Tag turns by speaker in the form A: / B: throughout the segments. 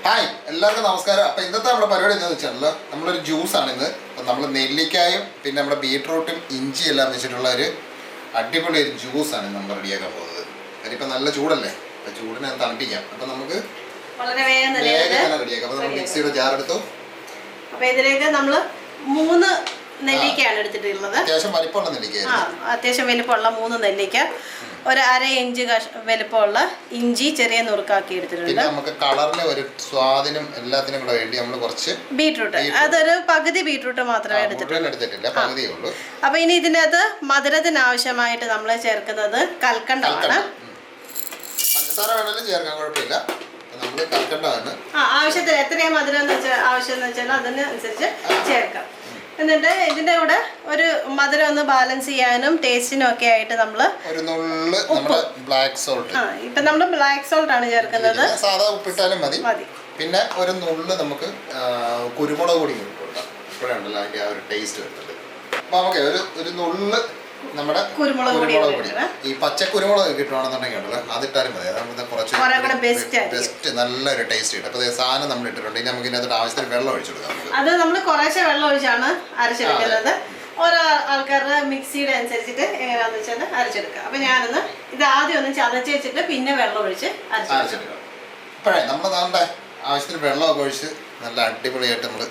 A: Hi എല്ലാവർക്കും നമസ്കാരം. അപ്പോൾ ഇന്നത്തെ നമ്മുടെ പരിപാടി എന്താണെന്ന് വെച്ചാൽ നമ്മളൊരു ജ്യൂസാണ് ഇന്ന്. അപ്പം നമ്മൾ നെല്ലിക്കായും പിന്നെ നമ്മുടെ ബീട്രൂട്ടും ഇഞ്ചി എല്ലാം വെച്ചിട്ടുള്ള ഒരു അടിപൊളി ഒരു ജ്യൂസാണ് നമ്മൾ റെഡിയാക്കാൻ പോകുന്നത്. അതിപ്പോൾ നല്ല ചൂടല്ലേ, അപ്പോൾ ചൂടിനെ തണുപ്പിക്കാം. അപ്പം നമുക്ക്
B: വളരെ വേഗം
A: റെഡിയാക്കാം. അപ്പോൾ നമ്മൾ മിക്സിയുടെ ജാർ എടുത്തു.
B: അപ്പോൾ ഇതിലേക്ക് നമ്മൾ 3 നെല്ലിക്കയാണ് എടുത്തിട്ടുള്ളത്.
A: അത്യാവശ്യം വലിപ്പമുള്ള നെല്ലിക്ക.
B: അത്യാവശ്യം വലിപ്പമുള്ള 3 നെല്ലിക്ക, ഒരു 1/2 ഇഞ്ച് വലിപ്പമുള്ള ഇഞ്ചി ചെറിയ നുറുക്കാക്കി എടുത്തിട്ടുണ്ട്.
A: പിന്നെ നമുക്ക് കളറിന് ഒരു സ്വാദിനും എല്ലാത്തിനും കൂടെ വേണ്ടി നമ്മൾ കുറച്ച്
B: ബീട്രൂട്ട്, അതൊരു പകുതി ബീട്രൂട്ട് മാത്രമേ
A: എടുത്തിട്ടില്ല, പകുതിയേ ഉള്ളൂ.
B: അപ്പോൾ ഇനി ഇതിനകത്ത് മധുരത്തിന് ആവശ്യമായിട്ട് നമ്മൾ ചേർക്കുന്നത് കൽക്കണ്ടമാണ്.
A: പഞ്ചസാര വേണമെങ്കിലും ചേർക്കാൻ കുഴപ്പമില്ല. നമ്മൾ കൽക്കണ്ടമാണ്
B: ആവശ്യത്തിന് എത്രയാണ് മധുരം എന്ന് വെച്ചാൽ ആവശ്യം എന്ന് വെച്ചാൽ അതിനനുസരിച്ച് ചേർക്കാം. എന്നിട്ട് ഇതിന്റെ കൂടെ ഒരു മധുരം ഒന്ന് ബാലൻസ് ചെയ്യാനും ടേസ്റ്റിനും ഒക്കെ ആയിട്ട് നമ്മൾ
A: ഒരു നുള്ള് നമ്മുടെ ബ്ലാക്ക് സോൾട്ട്,
B: ഇപ്പൊ നമ്മൾ ബ്ലാക്ക് സോൾട്ട് ആണ് ചേർക്കുന്നത്.
A: സാധാ ഉപ്പിട്ടാലും മതി. പിന്നെ ഒരു നുള്ള് നമുക്ക് കുരുമുളക് പൊടി കൊടുക്കാം. ഇപ്പോഴുണ്ടല്ലോ അതിന്റെ ആ ഒരു ടേസ്റ്റ് വരുന്നത്. അപ്പൊ നമുക്ക് ഒരു നുള്ള് നമ്മുടെ കുരുമുളക് പൊടി, ഈ പച്ച കുരുമുളക് കിട്ടുവാണെന്നുണ്ടെങ്കിൽ ഉണ്ടല്ലോ അതിട്ടാലും മതി. അതാകുമ്പോൾ കുറച്ച് ബെസ്റ്റ് നല്ലൊരു ടേസ്റ്റ് കിട്ടും. അപ്പോൾ സാധനം നമ്മൾ ഇട്ടിട്ടുണ്ട്. ഇനി നമുക്ക് ഇതിനകത്ത് ആവശ്യത്തിന് വെള്ളം ഒഴിച്ചു കൊടുക്കാം.
B: അത് നമ്മൾ കുറേശ്ശെ വെള്ളം ഒഴിച്ചാണ് അരച്ചെടുക്കുന്നത്. ഓരോ ആൾക്കാരുടെ മിക്സിയുടെ അനുസരിച്ചിട്ട് എങ്ങനെയാണെന്ന് വെച്ചാൽ അരച്ചെടുക്കുക. അപ്പോൾ ഞാനൊന്ന് ഇത് ആദ്യം ഒന്ന് ചതച്ച് വെച്ചിട്ട് പിന്നെ വെള്ളം ഒഴിച്ച് അരച്ചെടുക്കാം.
A: ഇപ്പോഴേ നമ്മൾ നമ്മുടെ ആവശ്യത്തിന് വെള്ളമൊക്കെ ഒഴിച്ച് നല്ല അടിപൊളിയായിട്ട് നമ്മൾ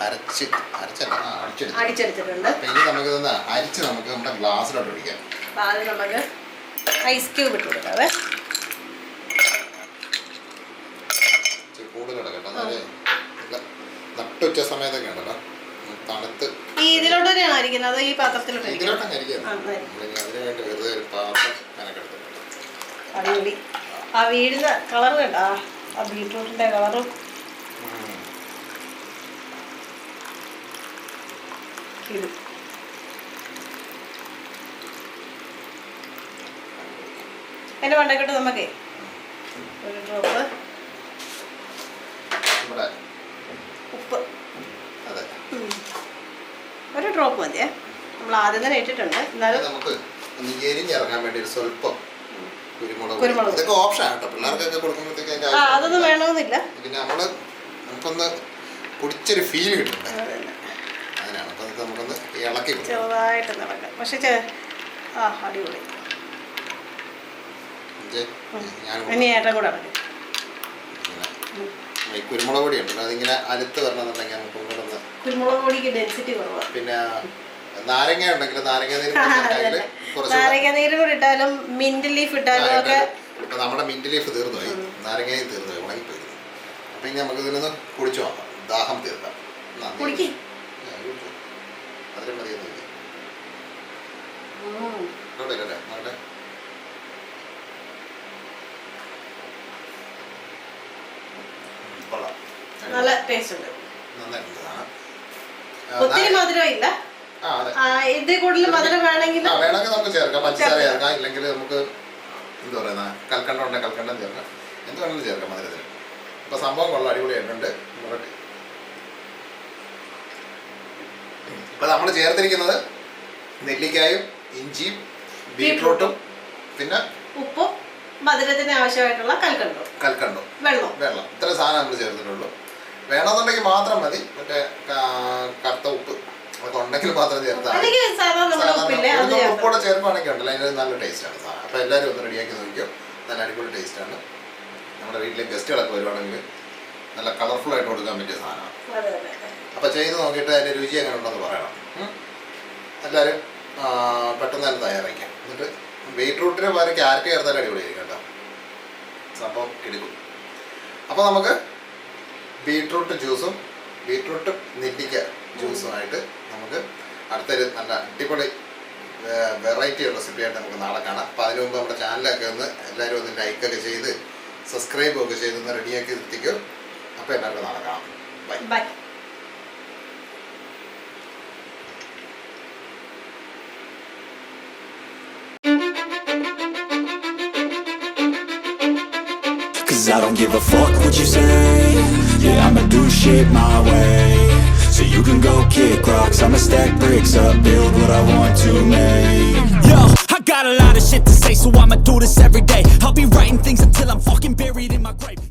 B: അടിച്ചെടുത്തിട്ടുണ്ട്.
A: ഇനി നമുക്ക് അരിച്ച് നമുക്ക് നമ്മുടെ ഗ്ലാസ്സിലോട്ട് ഒഴിക്കാം.
B: ആദ്യം നമുക്ക് ഐസ് ക്യൂബ് ഇട്ട് കൊടുക്കാവേ.
A: കൂടുതലാണ് കേട്ടോ, നട്ടുച്ച സമയത്തൊക്കെ ഉണ്ടല്ലോ തണുത്ത്
B: ഇതിലോട്ട് തന്നെയാണ് അരിക്കുന്നത്. ഈ പാത്രത്തിലോട്ട്
A: ഇതിലോട്ടങ്ങ് അരിക്കാം. അതിന് വേണ്ടി വെറുതെ ഒരു പാത്രം മെനക്കെടുത്തിട്ടുണ്ട്.
B: അടിപൊളി. ആ വീടിന്റെ കളർ കേട്ടോ, ആ ബീട്രൂട്ടിന്റെ കളറും ഇത്. അതിന്റെ മണ്ടക്കെട്ട് നമുക്കേ ഒരു ഡ്രോപ്പ് ഉപ്പ്, ഒരു ഡ്രോപ്പ് മതിയേ. നമ്മൾ ആദ്യം തന്നെ ഇട്ടിട്ടുണ്ട്. എന്നാലും
A: നമുക്ക് എരിഞ്ഞിറങ്ങാൻ വേണ്ടി ഒരു സ്വല്പം കുരുമുളക്. ഇതൊക്കെ ഓപ്ഷൻ ആട്ടോ, പിള്ളേർക്കൊക്കെ കൊടുക്കുമ്പോഴത്തേക്ക്
B: അതൊന്നും വേണമെന്നില്ല.
A: പിന്നെ നമുക്കൊന്ന് കുടിച്ചൊരു ഫീൽ കിട്ടുന്നുണ്ട്. അതിനാണ് അപ്പം നമുക്കൊന്ന് ഇളക്കി
B: ചെറുതായിട്ട് നടക്കാം. പക്ഷെ അടിപൊളി. ഇനി ഏട്ടൻ കൂടെ ഇറങ്ങി
A: കുരുമുളക് പൊടി ഉണ്ടല്ലോ, അതിങ്ങനെ അലുത്ത് വരണമെന്നുണ്ടെങ്കിൽ നമുക്ക് കൂടെ
B: കുരുമുളക് പൊടിക്ക് ഡെൻസിറ്റി കുറവാണ്.
A: പിന്നെ നാരങ്ങ ഉണ്ടെങ്കിൽ
B: നാരങ്ങ നീര് കൂടി ഇട്ടാലും മിന്റ് ലീഫ് ഇട്ടാലും ഒക്കെ.
A: ഇപ്പൊ നമ്മുടെ മിന്റ് ലീഫ് തീർന്നുപോയി, നാരങ്ങയും തീർന്നുപോയി, ഉണങ്ങിപ്പോയി. അപ്പൊ ഇനി നമുക്ക് ഇതിലൊന്ന് കുടിച്ചു നോക്കാം, ദാഹം തീർക്കാം. അതിലും മതിയൊന്നും
B: നല്ല ടേസ്റ്റ് ഉണ്ട്.
A: നന്നായിട്ടുള്ളതാണ്.
B: ഒത്തിരി മധുരം ഇല്ല. ഇത് കൂടുതൽ മധുരം വേണമെങ്കിൽ
A: നമുക്ക് ചേർക്കാം. പഞ്ചസാര ചേർക്കാം, ഇല്ലെങ്കിൽ നമുക്ക് എന്താ പറയുന്ന കൽക്കണ്ടം ഉണ്ടെങ്കിൽ കൽക്കണ്ടം ചേർക്കാം, എന്ത് വേണമെങ്കിലും ചേർക്കാം മധുരത്തിന്. അപ്പൊ സംഭവം കൊള്ളാം, അടിപൊളിയായിട്ടുണ്ട്. ഇപ്പൊ നമ്മൾ ചേർത്തിരിക്കുന്നത് നെല്ലിക്കായും ഇഞ്ചിയും ബീട്രൂട്ടും പിന്നെ
B: ഉപ്പും മധുരത്തിന് ആവശ്യമായിട്ടുള്ള കൽക്കണ്ടോ
A: വെള്ളം ഇത്ര സാധനം നമ്മൾ ചേർത്തിട്ടുള്ളൂ. വേണമെന്നുണ്ടെങ്കിൽ മാത്രം മതി. മറ്റേ കറുത്ത ഉപ്പ് അതൊക്കെ ഉണ്ടെങ്കിൽ മാത്രം ചേർത്താൽ ഉപ്പോടെ ചേർക്കുകയാണെങ്കിൽ ഉണ്ടല്ലോ അതിന് നല്ല ടേസ്റ്റാണ് സാധനം. അപ്പോൾ എല്ലാവരും ഒന്ന് റെഡിയാക്കി നോക്കിയോ, നല്ല അടിപൊളി ടേസ്റ്റാണ്. നമ്മുടെ വീട്ടിലെ ഗസ്റ്റുകളൊക്കെ വരുവാണെങ്കിൽ നല്ല കളർഫുൾ ആയിട്ട് കൊടുക്കാൻ പറ്റിയ സാധനമാണ്. അപ്പോൾ ചെയ്ത് നോക്കിയിട്ട് അതിൻ്റെ രുചി എങ്ങനെ ഉണ്ടെന്ന് പറയണം. എല്ലാവരും പെട്ടെന്ന് തന്നെ തയ്യാറാക്കാം. എന്നിട്ട് ബീട്രൂട്ടിന് പകരം ക്യാരറ്റ് ചേർത്താൽ അടിപൊളിയായിരിക്കും കേട്ടോ, സംഭവം എടുക്കും. അപ്പോൾ നമുക്ക് ബീട്രൂട്ട് ജ്യൂസും ബീട്രൂട്ട് നെല്ലിക്ക ജ്യൂസുമായിട്ട് നമുക്ക് അടുത്തൊരു നല്ല അടിപൊളി വെറൈറ്റി റെസിപ്പിയായിട്ട് നമുക്ക് നാളെ കാണാം. അപ്പോൾ അതിനു മുമ്പ് നമ്മുടെ ചാനലൊക്കെ ഒന്ന് എല്ലാവരും ഒന്ന് ലൈക്കൊക്കെ ചെയ്ത് സബ്സ്ക്രൈബ് ഒക്കെ ചെയ്തൊന്ന് റെഡിയാക്കി എത്തിക്കും. അപ്പോൾ എല്ലാവർക്കും നാളെ കാണാം. By.
C: I don't give a fuck what you say. Yeah, I'ma do shit my way. So you can go kick rocks, I'ma stack bricks up, build what I want to make. Yo, I got a lot of shit to say, so I'ma do this every day. I'll be writing things until I'm fucking buried in my grave.